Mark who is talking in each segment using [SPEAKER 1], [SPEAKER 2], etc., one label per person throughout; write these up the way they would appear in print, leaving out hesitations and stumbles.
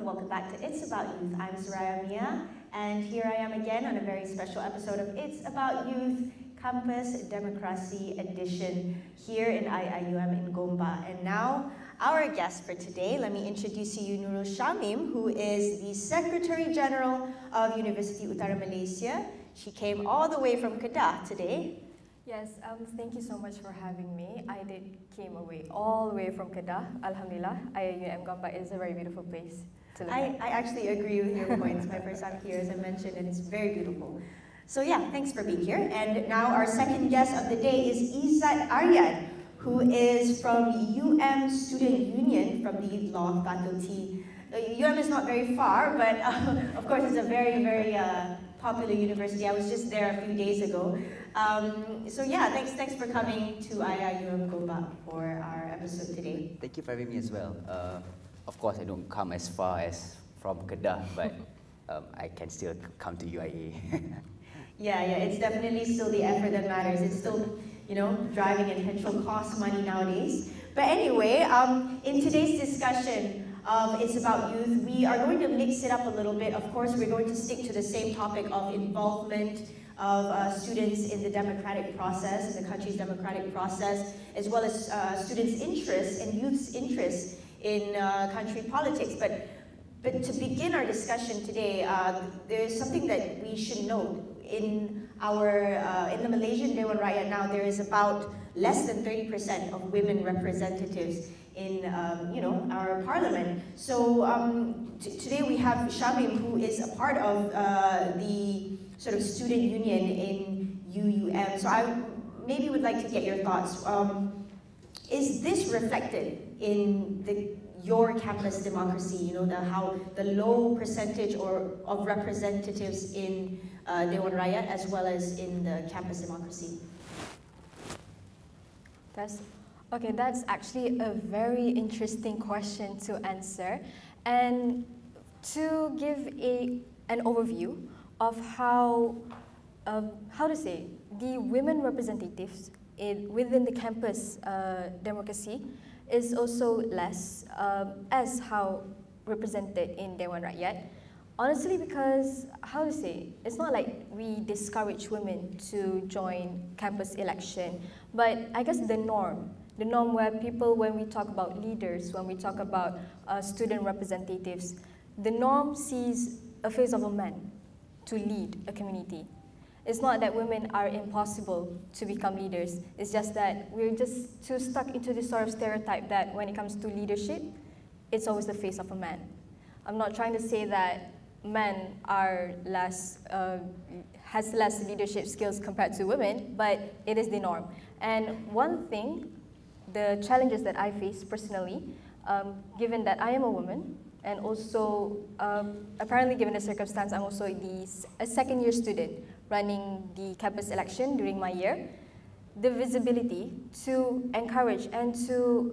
[SPEAKER 1] welcome back to It's About Youth. I'm Soraya Mia, and here I am again on a very special episode of It's About Youth Campus Democracy Edition here in IIUM in Gombak. And now, our guest for today, let me introduce to you Nurul Shamim, who is the Secretary General of University Utara Malaysia. She came all the way from Kedah today.
[SPEAKER 2] Yes, thank you so much for having me. I came all the way from Kedah. Alhamdulillah, IIUM Gombak is a very beautiful place to live.
[SPEAKER 1] I actually agree with your points. My first time here, as I mentioned, and it's very beautiful. So yeah, thanks for being here. And now our second guest of the day is Izzat Aryan, who is from UM Student Union from the Law Faculty. UM is not very far, but of course it's a very, very popular university. I was just there a few days ago. So yeah, thanks for coming to IIUM Gombak for our episode today.
[SPEAKER 3] Thank you for having me as well. Of course, I don't come as far as from Kedah, but I can still come to UIA.
[SPEAKER 1] Yeah, it's definitely still the effort that matters. It's still, driving and petrol costs money nowadays. But anyway, in today's discussion, It's About Youth, we are going to mix it up a little bit. Of course, we're going to stick to the same topic of involvement of students in the democratic process, in the country's democratic process, as well as students' interests and youth's interests in country politics. But to begin our discussion today, there's something that we should note. In the Malaysian Dewan Rakyat now, there is about less than 30% of women representatives in our parliament. So today we have Shamim, who is a part of the sort of student union in UUM. So I maybe would like to get your thoughts. Is this reflected in your campus democracy? The low percentage of representatives in Dewan Rakyat as well as in the campus democracy?
[SPEAKER 2] That's actually a very interesting question to answer. And to give an overview of how the women representatives within the campus democracy is also less as how represented in Dewan Rakyat. Honestly, because it's not like we discourage women to join campus election, but I guess the norm where when we talk about leaders, when we talk about student representatives, the norm sees a face of a man to lead a community. It's not that women are impossible to become leaders. It's just that we're just too stuck into this sort of stereotype that when it comes to leadership, it's always the face of a man. I'm not trying to say that men are has less leadership skills compared to women, but it is the norm. And one thing, the challenges that I face personally, given that I am a woman, and also apparently given the circumstance, I'm also a second-year student running the campus election during my year, the visibility to encourage and to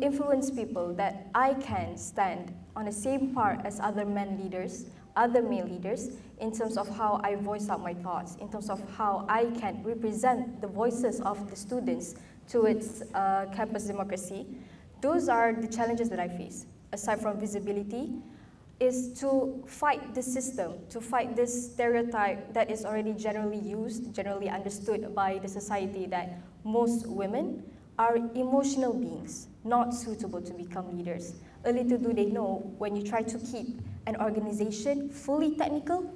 [SPEAKER 2] influence people that I can stand on the same part as other male leaders in terms of how I voice out my thoughts, in terms of how I can represent the voices of the students towards campus democracy. Those are the challenges that I face. Aside from visibility, is to fight the system, to fight this stereotype that is already generally used, generally understood by the society, that most women are emotional beings, not suitable to become leaders. Little do they know, when you try to keep an organization fully technical,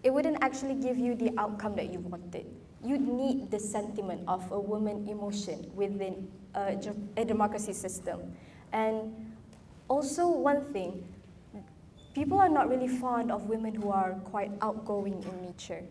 [SPEAKER 2] it wouldn't actually give you the outcome that you wanted. You'd need the sentiment of a woman emotion within a democracy system. And also one thing, people are not really fond of women who are quite outgoing in nature.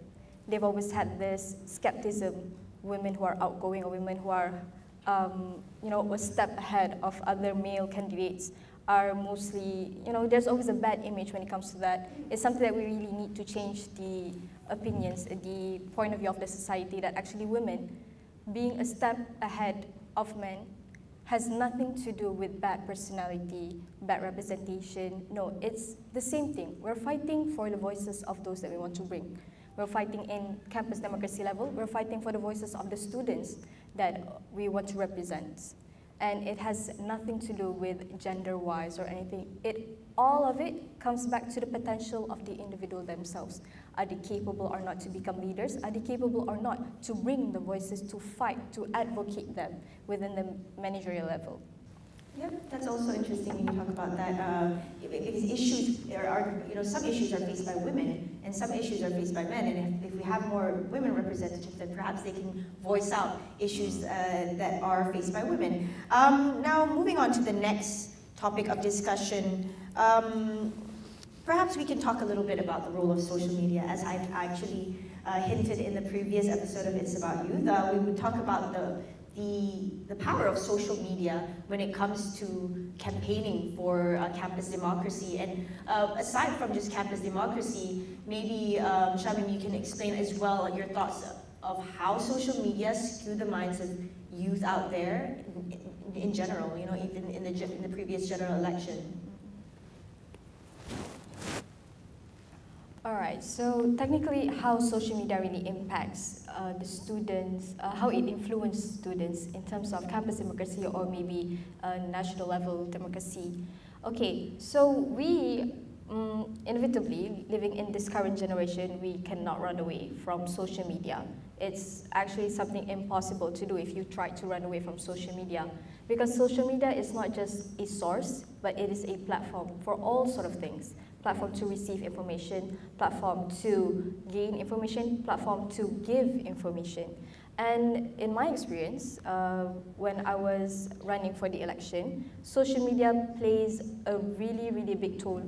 [SPEAKER 2] They've always had this skepticism, women who are outgoing or women who are a step ahead of other male candidates are mostly, there's always a bad image when it comes to that. It's something that we really need to change the opinions, the point of view of the society, that actually women being a step ahead of men has nothing to do with bad personality, bad representation. No, it's the same thing. We're fighting for the voices of those that we want to bring. We're fighting in campus democracy level. We're fighting for the voices of the students that we want to represent. And it has nothing to do with gender-wise or anything. It all of it comes back to the potential of the individual themselves. Are they capable or not to become leaders? Are they capable or not to bring the voices, to fight, to advocate them within the managerial level?
[SPEAKER 1] Yep, that's also interesting when you talk about that. Because issues, there are, some issues are faced by women and some issues are faced by men. And if we have more women representatives, then perhaps they can voice out issues that are faced by women. Now, moving on to the next topic of discussion, perhaps we can talk a little bit about the role of social media. As I've actually hinted in the previous episode of It's About Youth, we would talk about the power of social media when it comes to campaigning for campus democracy. And aside from just campus democracy, maybe Shamim, you can explain as well your thoughts of how social media skew the minds of youth out there in general, even in the previous general election.
[SPEAKER 2] All right, so technically how social media really impacts the students, how it influences students in terms of campus democracy or maybe national level democracy. Okay, so we inevitably, living in this current generation, we cannot run away from social media. It's actually something impossible to do if you try to run away from social media, because social media is not just a source, but it is a platform for all sort of things. Platform to receive information, platform to gain information, platform to give information. And in my experience, when I was running for the election, social media plays a really, really big toll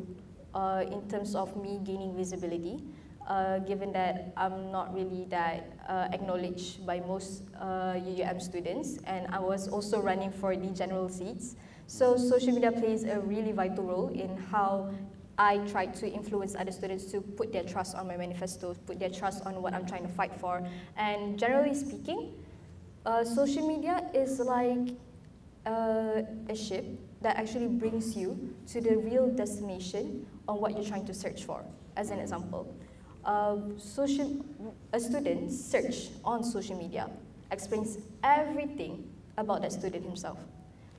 [SPEAKER 2] in terms of me gaining visibility, given that I'm not really that acknowledged by most UUM students, and I was also running for the general seats. So social media plays a really vital role in how I try to influence other students to put their trust on my manifesto, put their trust on what I'm trying to fight for. And generally speaking, social media is like a ship that actually brings you to the real destination on what you're trying to search for. As an example, a student search on social media explains everything about that student himself.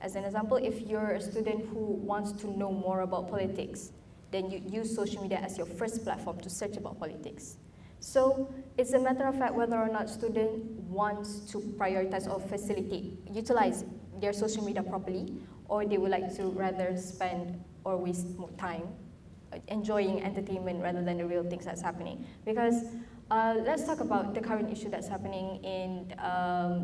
[SPEAKER 2] As an example, if you're a student who wants to know more about politics, then you use social media as your first platform to search about politics. So it's a matter of fact whether or not student wants to prioritize or facilitate, utilize their social media properly, or they would like to rather spend or waste more time enjoying entertainment rather than the real things that's happening. Because let's talk about the current issue that's happening in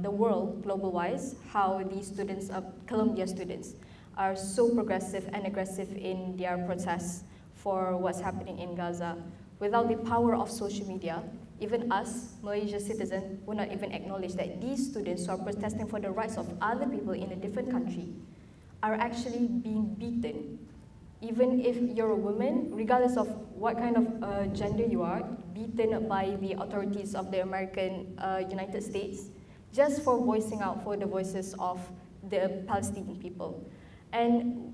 [SPEAKER 2] the world, global-wise, how the students of Columbia students are so progressive and aggressive in their protests for what's happening in Gaza. Without the power of social media, even us, Malaysia citizens, will not even acknowledge that these students who are protesting for the rights of other people in a different country are actually being beaten. Even if you're a woman, regardless of what kind of gender you are, beaten by the authorities of the American United States, just for voicing out for the voices of the Palestinian people. And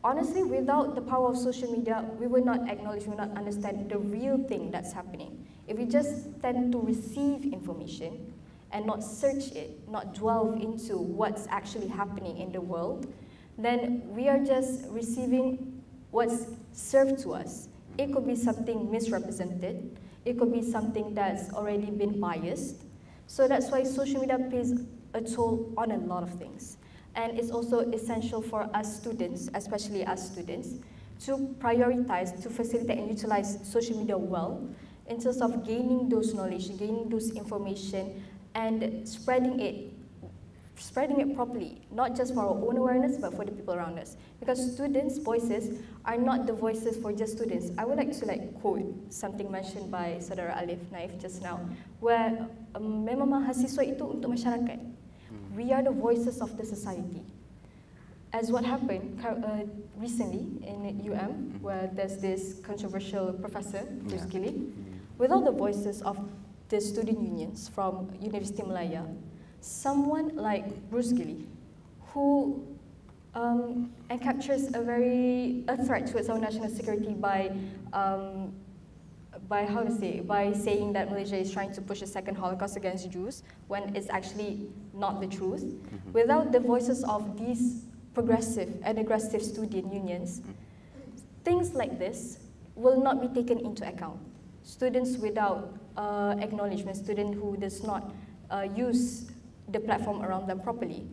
[SPEAKER 2] honestly, without the power of social media, we will not acknowledge, we will not understand the real thing that's happening. If we just tend to receive information and not search it, not delve into what's actually happening in the world, then we are just receiving what's served to us. It could be something misrepresented. It could be something that's already been biased. So that's why social media plays a toll on a lot of things. And it's also essential for us students, especially us students, to prioritize, to facilitate and utilize social media well in terms of gaining those knowledge, gaining those information, and spreading it properly, not just for our own awareness, but for the people around us. Because students' voices are not the voices for just students. I would like to quote something mentioned by Saudara Alif Naif just now, where memang mahasiswa itu untuk masyarakat. We are the voices of the society. As what happened recently in UM, where there's this controversial professor, Bruce Gilly, without the voices of the student unions from University Malaya, someone like Bruce Gilly, who captures a threat towards our national security by saying that Malaysia is trying to push a second Holocaust against Jews, when it's actually not the truth. Without the voices of these progressive and aggressive student unions, things like this will not be taken into account. Students without acknowledgement, student who does not use the platform around them properly,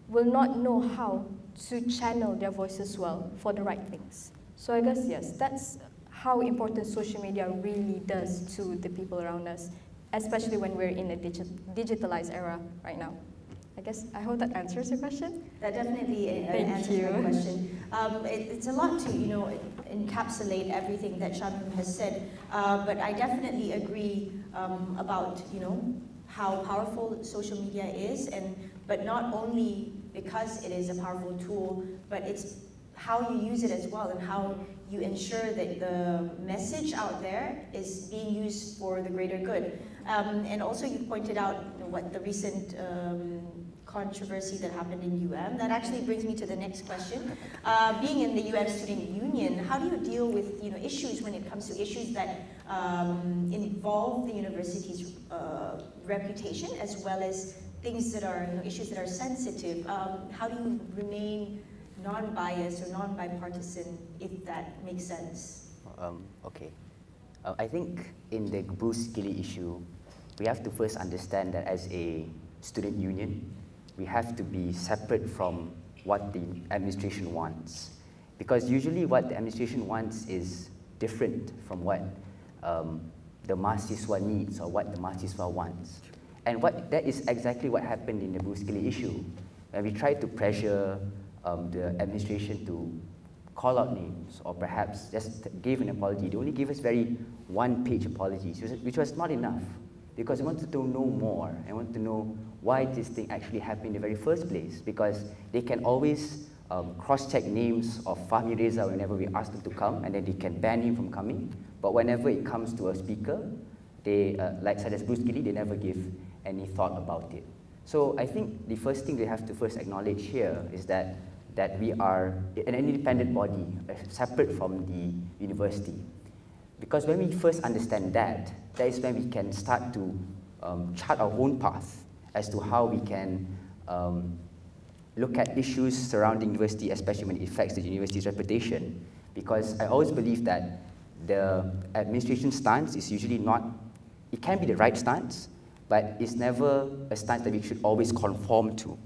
[SPEAKER 2] will not know how to channel their voices well for the right things. So I guess, yes, that's how important social media really does to the people around us, especially when we're in a digitalized era right now. I hope that answers your question.
[SPEAKER 1] That definitely answers my question. It's a lot to, encapsulate everything that Shamim has said, but I definitely agree about, how powerful social media is, but not only because it is a powerful tool, but it's how you use it as well, and how you ensure that the message out there is being used for the greater good. And also you pointed out what the recent controversy that happened in UM. That actually brings me to the next question. Being in the UM Student Union, how do you deal with issues when it comes to issues that involve the university's reputation, as well as things that are issues that are sensitive? How do you remain non-biased or non-bipartisan, if that makes sense?
[SPEAKER 3] Okay. I think in the Bruce Gilly issue, we have to first understand that as a student union, we have to be separate from what the administration wants. Because usually what the administration wants is different from what the mahasiswa needs or what the mahasiswa wants. And that is exactly what happened in the Bruce Gilly issue. When we tried to pressure the administration to call out names or perhaps just give an apology, they only gave us very one-page apologies, which was not enough. Because we wanted to know more and wanted to know why this thing actually happened in the very first place. Because they can always cross-check names of Fahmi Reza whenever we ask them to come, and then they can ban him from coming. But whenever it comes to a speaker, they, like such as Bruce Gilly, they never give any thought about it. So I think the first thing they have to first acknowledge here is that we are an independent body, separate from the university. Because when we first understand that is when we can start to chart our own path as to how we can look at issues surrounding university, especially when it affects the university's reputation. Because I always believe that the administration stance is usually not, it can be the right stance, but it's never a stance that we should always conform to.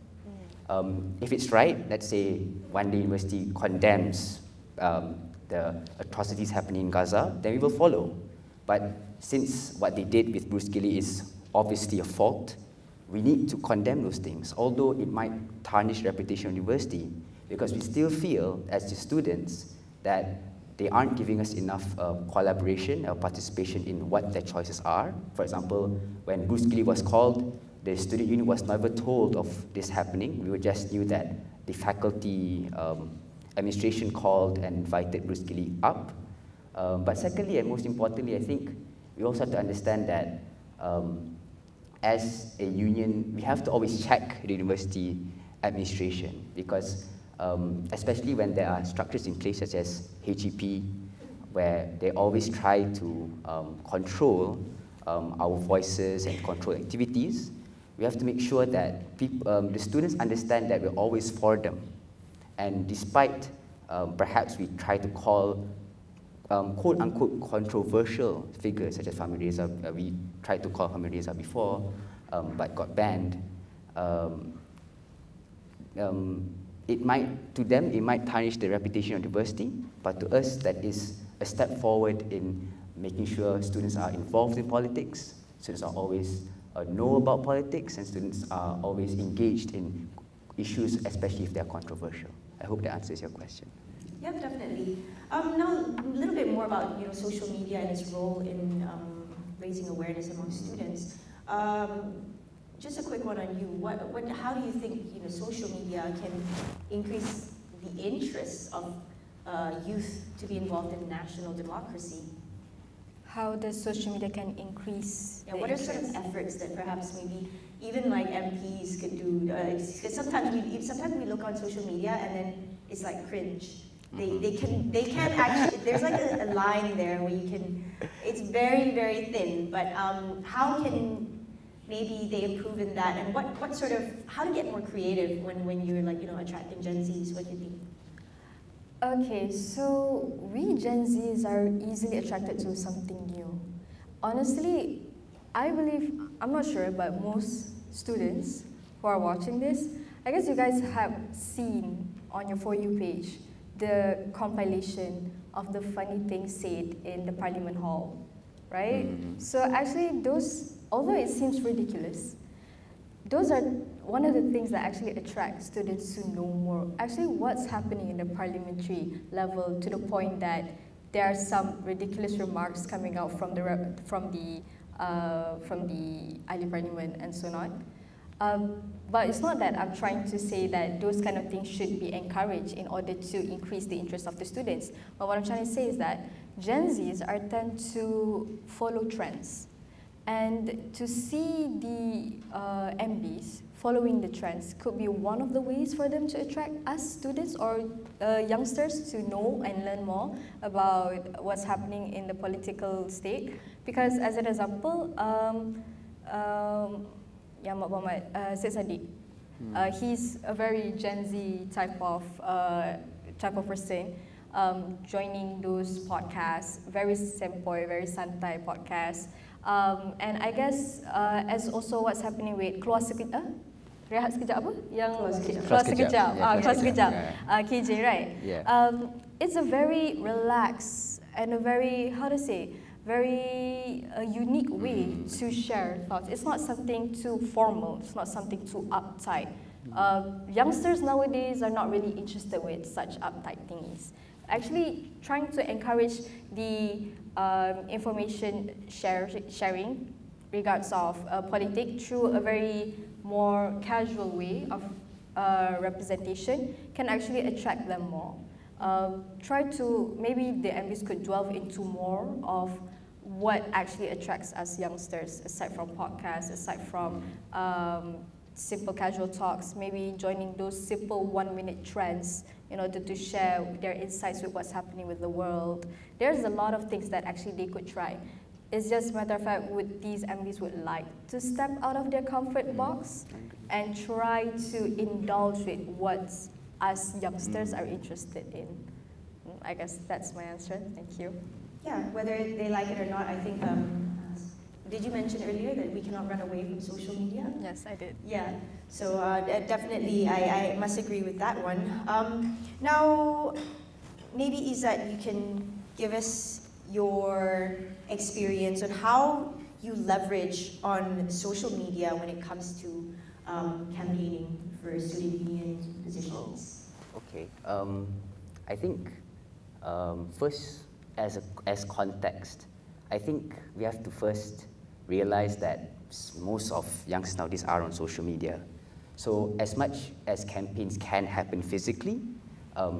[SPEAKER 3] If it's right, let's say one day university condemns the atrocities happening in Gaza, then we will follow. But since what they did with Bruce Gilly is obviously a fault, we need to condemn those things, although it might tarnish the reputation of the university, because we still feel, as the students, that they aren't giving us enough collaboration or participation in what their choices are. For example, when Bruce Gilly was called, the student union was never told of this happening. We just knew that the faculty administration called and invited Bruce Gilly up. But secondly, and most importantly, I think we also have to understand that as a union, we have to always check the university administration, because especially when there are structures in place such as HEP, where they always try to control our voices and control activities, we have to make sure that the students understand that we're always for them. And despite perhaps we try to call quote-unquote controversial figures such as Fahmi Reza, we tried to call Fahmi Reza before, but got banned. To them, it might tarnish the reputation of the university, but to us, that is a step forward in making sure students are involved in politics, students are always know about politics, and students are always engaged in issues, especially if they're controversial. I hope that answers your question.
[SPEAKER 1] Yeah, definitely. Now, a little bit more about social media and its role in raising awareness among students. Just a quick one on you. How do you think social media can increase the interests of youth to be involved in national democracy?
[SPEAKER 2] How does social media can increase?
[SPEAKER 1] Yeah, what are sort of efforts that perhaps maybe even like MPs could do? Because sometimes we look on social media and then it's like cringe. They can actually, there's like a line there where you can, it's very, very thin, but how can maybe they improve in that, and how to get more creative when you're like, attracting Gen Zs? What do you think?
[SPEAKER 2] Okay, so we Gen Zs are easily attracted to something new. Honestly, I believe, I'm not sure, but most students who are watching this, I guess you guys have seen on your For You page the compilation of the funny things said in the Parliament Hall, right?
[SPEAKER 3] Mm-hmm.
[SPEAKER 2] So actually those, although it seems ridiculous, those are one of the things that actually attract students to know more. Actually, what's happening in the parliamentary level to the point that there are some ridiculous remarks coming out from the ahli parliament and so on. But it's not that I'm trying to say that those kind of things should be encouraged in order to increase the interest of the students. But what I'm trying to say is that Gen Zs are tend to follow trends. And to see the MBs following the trends could be one of the ways for them to attract us students or youngsters to know and learn more about what's happening in the political state. Because as an example, Mak Muhammad, Syed Sadiq, he's a very Gen Z type of person, joining those podcasts, very simple, very santai podcasts. And I guess as also what's happening with keluar sekejap, rehat sekejap apa? Yang keluar sekejap, keluar sekejap, KJ, right?
[SPEAKER 3] Yeah.
[SPEAKER 2] It's a very relaxed and a very, how to say, very unique way to share thoughts. It's not something too formal. It's not something too uptight. Youngsters nowadays are not really interested with such uptight thingies. Actually, trying to encourage the information sharing regards of politics through a very more casual way of representation can actually attract them more. Try to, maybe the MBs could delve into more of what actually attracts us youngsters, aside from podcasts, aside from simple casual talks, maybe joining those simple 1-minute trends in order to share their insights with what's happening with the world. There's a lot of things that actually they could try. It's just a matter of fact, would these MBs would like to step out of their comfort box and try to indulge with what us youngsters are interested in. I guess that's my answer. Thank you.
[SPEAKER 1] Yeah, whether they like it or not, I think, did you mention earlier that we cannot run away from social media?
[SPEAKER 2] Yes, I did.
[SPEAKER 1] Yeah, so definitely I must agree with that one. Now, maybe Izzat, you can give us your experience on how you leverage on social media when it comes to campaigning for student union positions.
[SPEAKER 3] Okay, I think first, as context, I think we have to first realize that most of youngsters nowadays are on social media. So as much as campaigns can happen physically,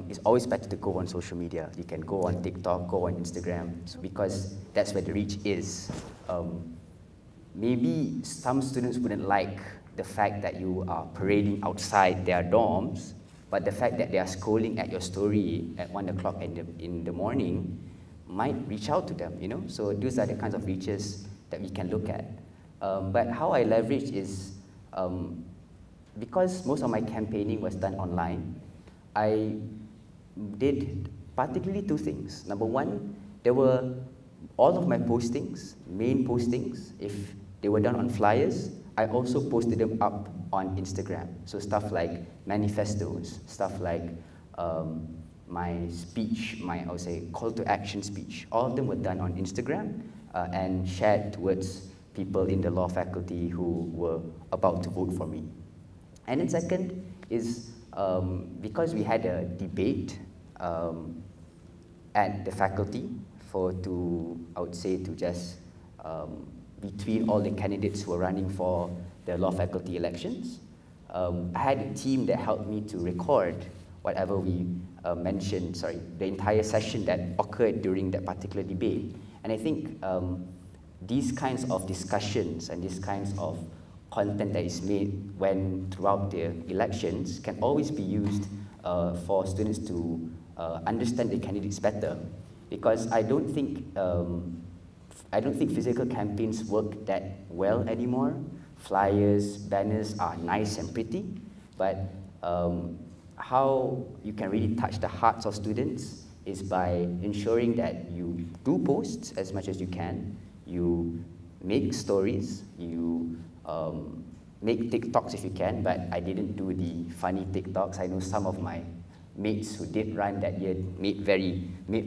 [SPEAKER 3] it's always better to go on social media. You can go on TikTok, go on Instagram, because that's where the reach is. Maybe some students wouldn't like the fact that you are parading outside their dorms, but the fact that they are scrolling at your story at 1 o'clock in the morning might reach out to them, you know? So those are the kinds of reaches that we can look at. But how I leverage is, because most of my campaigning was done online, I did particularly two things. Number one, there were all of my postings, main postings, if they were done on flyers, I also posted them up on Instagram. So stuff like manifestos, stuff like my speech, I would say call to action speech, all of them were done on Instagram and shared towards people in the law faculty who were about to vote for me. And then second is because we had a debate at the faculty I would say to just between all the candidates who were running for the law faculty elections, I had a team that helped me to record whatever we mentioned, the entire session that occurred during that particular debate. And I think these kinds of discussions and these kinds of content that is made throughout the elections can always be used for students to understand the candidates better. Because I don't think physical campaigns work that well anymore. Flyers, banners are nice and pretty, but how you can really touch the hearts of students is by ensuring that you do posts as much as you can, you make stories, you make TikToks if you can, but I didn't do the funny TikToks. I know some of my mates who did run that year made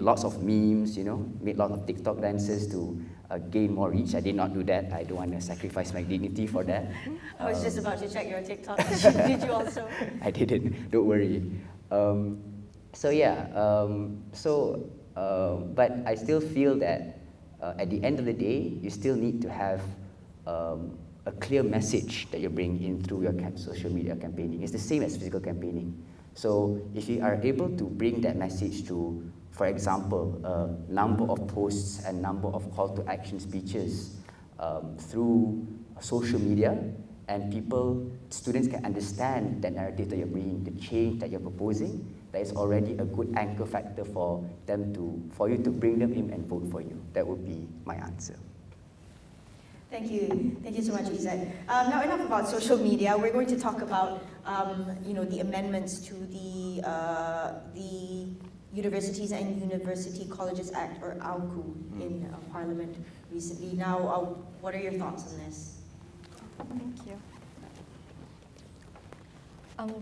[SPEAKER 3] lots of memes, you know, made lots of TikTok dances to gain more reach. I did not do that. I don't want to sacrifice my dignity for that.
[SPEAKER 1] I was just about to check your TikTok. Did you also?
[SPEAKER 3] I didn't. Don't worry. So yeah. But I still feel that at the end of the day, you still need to have a clear message that you bring in through your social media campaigning. It's the same as physical campaigning. So if you are able to bring that message to, for example, a number of posts and number of call to action speeches through social media, and students can understand that narrative that you're bringing, the change that you're proposing, that is already a good anchor factor for you to bring them in and vote for you. That would be my answer.
[SPEAKER 1] Thank you so much, Izzat. Now enough about social media. We're going to talk about the amendments to the Universities and University Colleges Act, or AWCU, in Parliament recently. Now, what are your thoughts on this?
[SPEAKER 2] Thank you.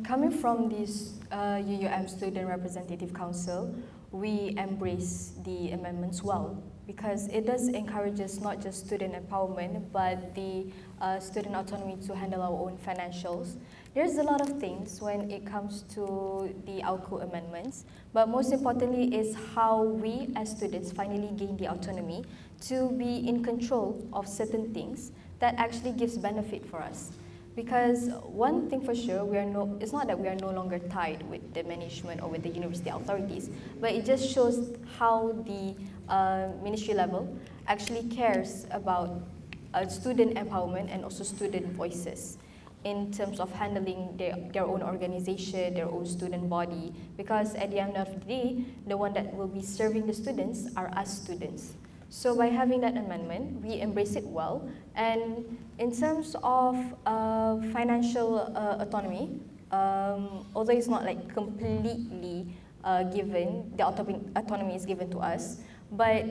[SPEAKER 2] Coming from this UUM Student Representative Council, we embrace the amendments well, because it does encourage us not just student empowerment, but the student autonomy to handle our own financials. There's a lot of things when it comes to the AWCU amendments, but most importantly is how we as students finally gain the autonomy to be in control of certain things that actually gives benefit for us. Because one thing for sure, it's not that we are no longer tied with the management or with the university authorities, but it just shows how the ministry level actually cares about student empowerment and also student voices in terms of handling their own organization, their own student body. Because at the end of the day, the one that will be serving the students are us students. So by having that amendment, we embrace it well. And in terms of financial autonomy, although it's not like completely given, the autonomy is given to us, but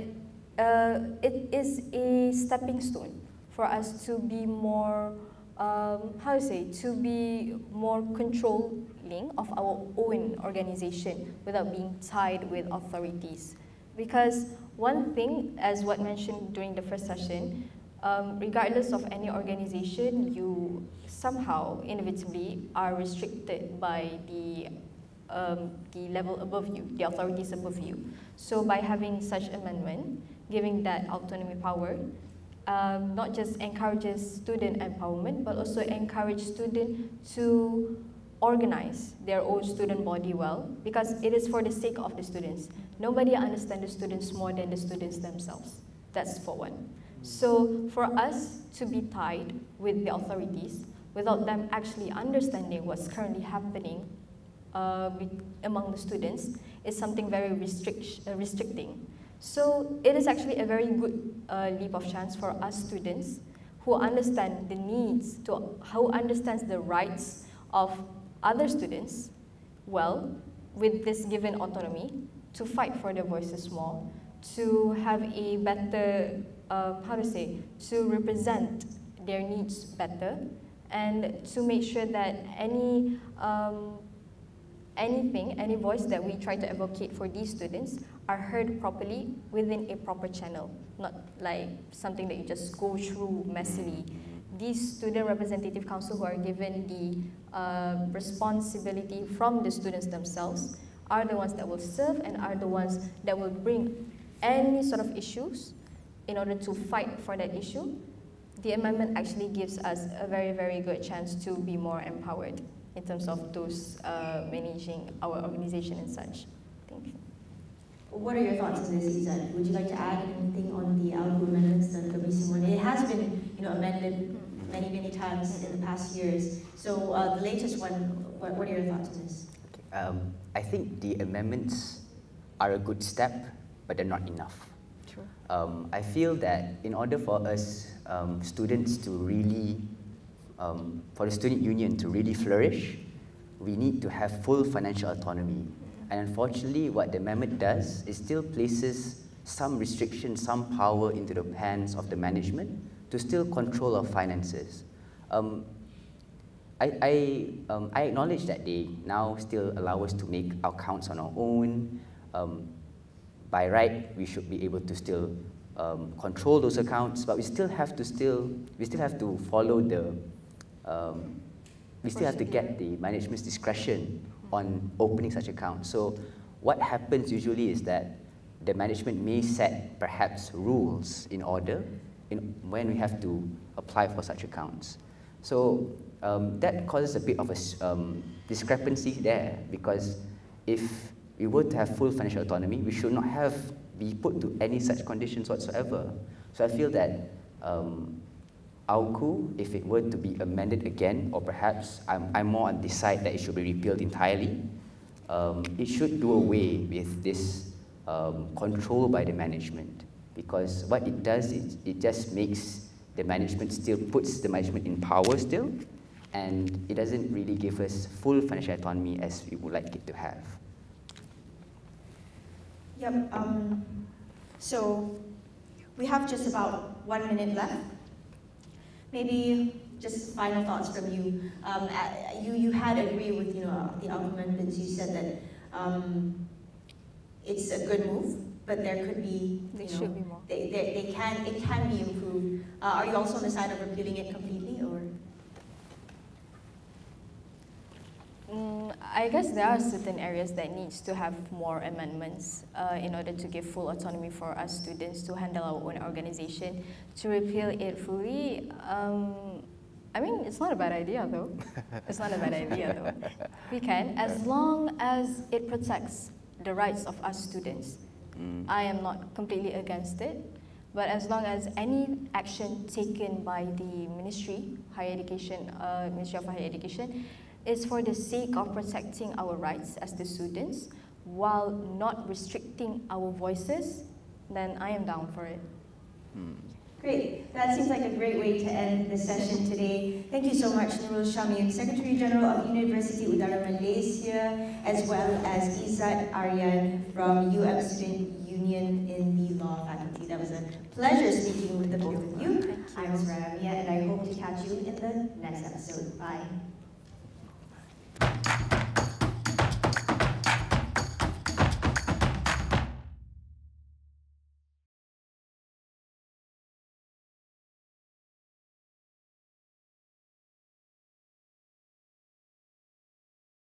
[SPEAKER 2] it is a stepping stone for us to be more, to be more controlling of our own organization without being tied with authorities. Because one thing, as what mentioned during the first session, regardless of any organization, you somehow inevitably are restricted by the level above you, the authorities above you. So by having such amendment, giving that autonomy power, not just encourages student empowerment, but also encourage students to organize their own student body well, because it is for the sake of the students. Nobody understands the students more than the students themselves. That's for one. So for us to be tied with the authorities without them actually understanding what's currently happening among the students is something very restricting. So it is actually a very good leap of chance for us students who understand the needs, who understands the rights of other students well, with this given autonomy, to fight for their voices more, to have a better, to represent their needs better, and to make sure that any voice that we try to advocate for these students are heard properly within a proper channel, not like something that you just go through messily. These student representative council who are given the responsibility from the students themselves are the ones that will serve and are the ones that will bring any sort of issues in order to fight for that issue. The amendment actually gives us a very, very good chance to be more empowered in terms of those managing our organization and such. Thank you.
[SPEAKER 1] What are your thoughts on this, Izzat? Would you like to add anything on the AWCU amendments, the recent one? It has been, amended many, many times in the past years. So the latest one, what are your thoughts on this?
[SPEAKER 3] I think the amendments are a good step, but they're not enough.
[SPEAKER 2] Sure.
[SPEAKER 3] I feel that in order for us students to really, for the student union to really flourish, we need to have full financial autonomy. And unfortunately, what the amendment does is still places some restriction, some power into the hands of the management to still control our finances. I acknowledge that they now still allow us to make our accounts on our own. By right, we should be able to still control those accounts, but we still have to follow the, we still have to get the management's discretion on opening such accounts. So what happens usually is that the management may set perhaps rules in order when we have to apply for such accounts. So that causes a bit of a discrepancy there, because if we were to have full financial autonomy, we should not be put to any such conditions whatsoever. So I feel that AWKU, if it were to be amended again, or perhaps I'm more on this side that it should be repealed entirely, it should do away with this control by the management, because what it does is it just makes the management puts the management in power still, and it doesn't really give us full financial autonomy as we would like it to have.
[SPEAKER 1] Yep, so we have just about 1 minute left. Maybe just final thoughts from you. You had agreed with the arguments. You said that it's a good move, but there could be,
[SPEAKER 2] should be more.
[SPEAKER 1] It can be improved. Are you also on the side of repealing it completely, or?
[SPEAKER 2] I guess there are certain areas that needs to have more amendments in order to give full autonomy for us students to handle our own organization. To repeal it fully, I mean, it's not a bad idea though. It's not a bad idea though. We can, as long as it protects the rights of us students. I am not completely against it, but as long as any action taken by the Ministry of Higher Education is for the sake of protecting our rights as the students while not restricting our voices, then I am down for it.
[SPEAKER 1] Great. That seems like a great way to end the session today. Thank you so much, Nurul Syamil, Secretary General of University Udara Malaysia, as well as Izzat Aryan from Student Union in the Law Faculty. That was a pleasure speaking with the both of you. I'm Sarah Mia, and I hope to catch you in the next episode. Bye.